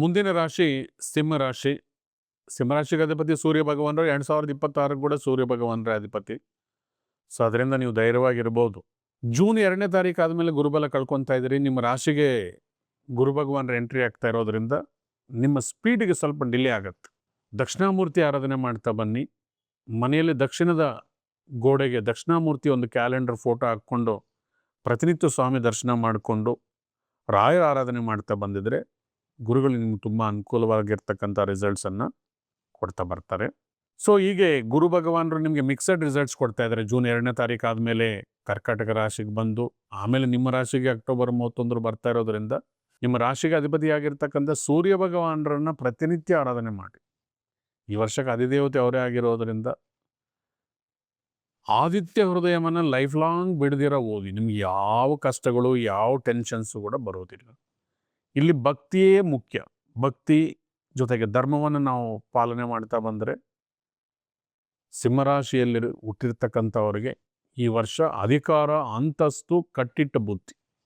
ಮುಂದಿನ ರಾಶಿ ಸಿಂಹರಾಶಿ. ಸಿಂಹರಾಶಿಗೆ ಅಧಿಪತಿ ಸೂರ್ಯ ಭಗವಾನರು. 2026 ಕೂಡ ಸೂರ್ಯ ಭಗವಾನರ ಅಧಿಪತಿ. ಸೊ ಅದರಿಂದ ನೀವು ಧೈರ್ಯವಾಗಿರ್ಬೋದು. ಜೂನ್ 2ನೇ ತಾರೀಕು ಆದಮೇಲೆ ಗುರುಬಲ ಕಳ್ಕೊತಾ ಇದ್ದೀರಿ. ನಿಮ್ಮ ರಾಶಿಗೆ ಗುರು ಭಗವಾನರ ಎಂಟ್ರಿ ಆಗ್ತಾ ಇರೋದ್ರಿಂದ ನಿಮ್ಮ ಸ್ಪೀಡಿಗೆ ಸ್ವಲ್ಪ ಡಿಲೇ ಆಗುತ್ತೆ. ದಕ್ಷಿಣಾಮೂರ್ತಿ ಆರಾಧನೆ ಮಾಡ್ತಾ ಬನ್ನಿ. ಮನೆಯಲ್ಲಿ ದಕ್ಷಿಣದ ಗೋಡೆಗೆ ದಕ್ಷಿಣಾಮೂರ್ತಿ ಒಂದು ಕ್ಯಾಲೆಂಡರ್ ಫೋಟೋ ಹಾಕ್ಕೊಂಡು ಪ್ರತಿನಿತ್ಯ ಸ್ವಾಮಿ ದರ್ಶನ ಮಾಡಿಕೊಂಡು ರಾಯರ ಆರಾಧನೆ ಮಾಡ್ತಾ ಬಂದಿದ್ರೆ ಗುರುಗಳು ನಿಮ್ಗೆ ತುಂಬ ಅನುಕೂಲವಾಗಿರ್ತಕ್ಕಂಥ ರಿಸಲ್ಟ್ಸನ್ನು ಕೊಡ್ತಾ ಬರ್ತಾರೆ. ಸೊ ಹೀಗೆ ಗುರು ಭಗವಾನರು ನಿಮಗೆ ಮಿಕ್ಸಡ್ ರಿಸಲ್ಟ್ಸ್ ಕೊಡ್ತಾ ಇದ್ದಾರೆ. ಜೂನ್ 2ನೇ ತಾರೀಕು ಆದಮೇಲೆ ಕರ್ಕಾಟಕ ರಾಶಿಗೆ ಬಂದು ಆಮೇಲೆ ನಿಮ್ಮ ರಾಶಿಗೆ ಅಕ್ಟೋಬರ್ 31 ಬರ್ತಾ ಇರೋದ್ರಿಂದ ನಿಮ್ಮ ರಾಶಿಗೆ ಅಧಿಪತಿಯಾಗಿರ್ತಕ್ಕಂಥ ಸೂರ್ಯ ಭಗವಾನರನ್ನು ಪ್ರತಿನಿತ್ಯ ಆರಾಧನೆ ಮಾಡಿ. ಈ ವರ್ಷಕ್ಕೆ ಅಧಿದೇವತೆ ಅವರೇ ಆಗಿರೋದ್ರಿಂದ ಆದಿತ್ಯ ಹೃದಯವನ್ನು ಲೈಫ್ ಲಾಂಗ್ ಬಿಡದಿರೋ ಓದಿ. ನಿಮ್ಗೆ ಯಾವ ಕಷ್ಟಗಳು ಯಾವ ಟೆನ್ಷನ್ಸು ಕೂಡ ಬರೋದಿಲ್ಲ. ಇಲ್ಲಿ ಭಕ್ತಿಯೇ ಮುಖ್ಯ. ಭಕ್ತಿ ಜೊತೆಗೆ ಧರ್ಮವನ್ನು ನಾವು ಪಾಲನೆ ಮಾಡ್ತಾ ಬಂದರೆ ಸಿಂಹರಾಶಿಯಲ್ಲಿ ಹುಟ್ಟಿರ್ತಕ್ಕಂಥವರಿಗೆ ಈ ವರ್ಷ ಅಧಿಕಾರ, ಅಂತಸ್ತು, ಕಟ್ಟಿಟ್ಟ ಬುದ್ಧಿ